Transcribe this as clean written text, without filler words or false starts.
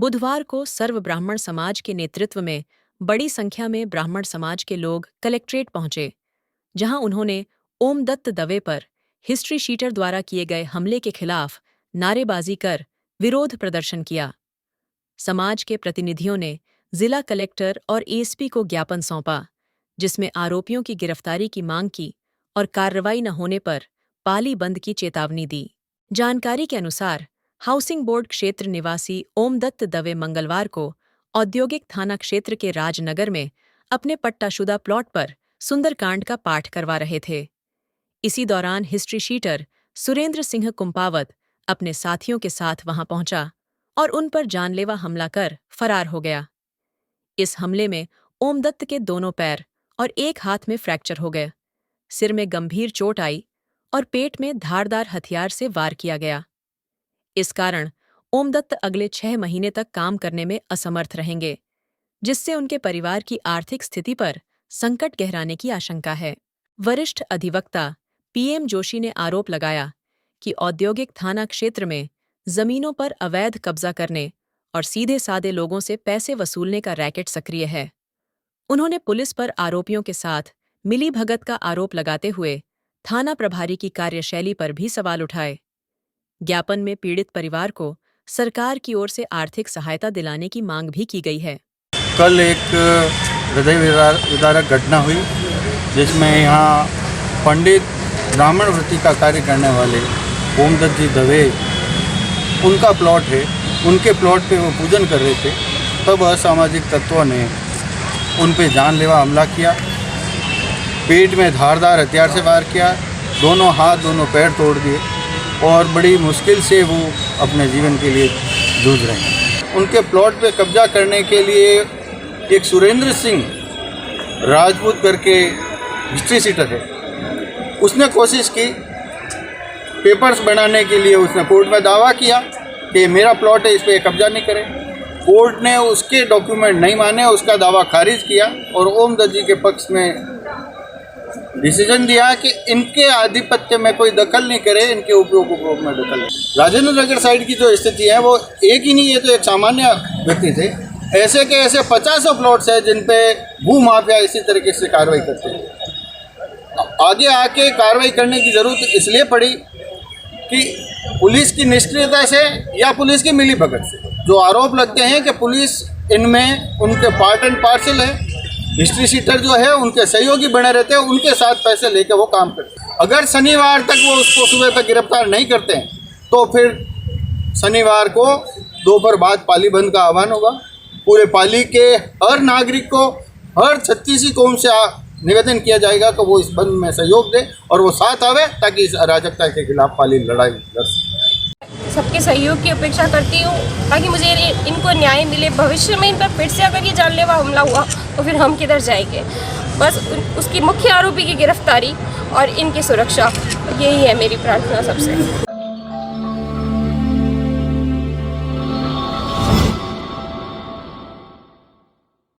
बुधवार को सर्व ब्राह्मण समाज के नेतृत्व में बड़ी संख्या में ब्राह्मण समाज के लोग कलेक्ट्रेट पहुंचे, जहां उन्होंने ओमदत्त दवे पर हिस्ट्री शीटर द्वारा किए गए हमले के खिलाफ नारेबाजी कर विरोध प्रदर्शन किया। समाज के प्रतिनिधियों ने जिला कलेक्टर और एसपी को ज्ञापन सौंपा, जिसमें आरोपियों की गिरफ्तारी की मांग की और कार्रवाई न होने पर पाली बंद की चेतावनी दी। जानकारी के अनुसार हाउसिंग बोर्ड क्षेत्र निवासी ओमदत्त दवे मंगलवार को औद्योगिक थाना क्षेत्र के राजनगर में अपने पट्टाशुदा प्लॉट पर सुंदरकांड का पाठ करवा रहे थे। इसी दौरान हिस्ट्री शीटर सुरेंद्र सिंह कुंपावत अपने साथियों के साथ वहां पहुंचा और उन पर जानलेवा हमला कर फरार हो गया। इस हमले में ओमदत्त के दोनों पैर और एक हाथ में फ्रैक्चर हो गए, सिर में गंभीर चोट आई और पेट में धारदार हथियार से वार किया गया। इस कारण ओमदत्त अगले 6 महीने तक काम करने में असमर्थ रहेंगे, जिससे उनके परिवार की आर्थिक स्थिति पर संकट गहराने की आशंका है। वरिष्ठ अधिवक्ता पीएम जोशी ने आरोप लगाया कि औद्योगिक थाना क्षेत्र में जमीनों पर अवैध कब्जा करने और सीधे साधे लोगों से पैसे वसूलने का रैकेट सक्रिय है। उन्होंने पुलिस पर आरोपियों के साथ मिलीभगत का आरोप लगाते हुए थाना प्रभारी की कार्यशैली पर भी सवाल उठाए। ज्ञापन में पीड़ित परिवार को सरकार की ओर से आर्थिक सहायता दिलाने की मांग भी की गई है। कल एक हृदय विदारक घटना हुई, जिसमें यहाँ पंडित ब्राह्मण वृत्ति का कार्य करने वाले ओमदत्त जी दवे, उनका प्लॉट है, उनके प्लॉट पे वो पूजन कर रहे थे। तब असामाजिक तत्वों ने उन पे जानलेवा हमला किया, पेट में धारदार हथियार से वार किया, दोनों हाथ दोनों पैर तोड़ दिए और बड़ी मुश्किल से वो अपने जीवन के लिए जूझ रहे हैं। उनके प्लॉट पे कब्जा करने के लिए एक सुरेंद्र सिंह राजपूत करके हिस्ट्री शीटर है, उसने कोशिश की, पेपर्स बनाने के लिए उसने कोर्ट में दावा किया कि मेरा प्लॉट है, इस पर कब्जा नहीं करें। कोर्ट ने उसके डॉक्यूमेंट नहीं माने, उसका दावा खारिज किया और ओमदत्त जी के पक्ष में डिसीजन दिया कि इनके आधिपत्य में कोई दखल नहीं करे, इनके उपयोग में दखल। राजेंद्र नगर साइड की जो स्थिति है वो एक ही नहीं है, तो एक सामान्य व्यक्ति थे। ऐसे के ऐसे 50 प्लॉट्स हैं जिन पे भू माफिया इसी तरीके से कार्रवाई करते हैं। आगे आके कार्रवाई करने की ज़रूरत इसलिए पड़ी कि पुलिस की निष्क्रियता से या पुलिस की मिलीभगत से जो आरोप लगते हैं कि पुलिस इनमें उनके पार्ट एंड पार्सल है, हिस्ट्री शीटर जो है उनके सहयोगी बने रहते हैं, उनके साथ पैसे लेके वो काम करते हैं। अगर शनिवार तक वो उसको सुबह तक गिरफ्तार नहीं करते हैं तो फिर शनिवार को दोपहर बाद पाली बंद का आह्वान होगा। पूरे पाली के हर नागरिक को, हर 36 कौम से निवेदन किया जाएगा कि वो इस बंद में सहयोग दे और वो साथ आवे, ताकि इस अराजकता के खिलाफ पाली लड़ाई लड़ सके। सबके सहयोग की अपेक्षा करती हूँ ताकि मुझे इनको न्याय मिले। भविष्य में इन पर फिर से अगर ये जानलेवा हमला हुआ तो फिर हम किधर जाएंगे। बस उसकी मुख्य आरोपी की गिरफ्तारी और इनकी सुरक्षा, यही है मेरी प्रार्थना सबसे।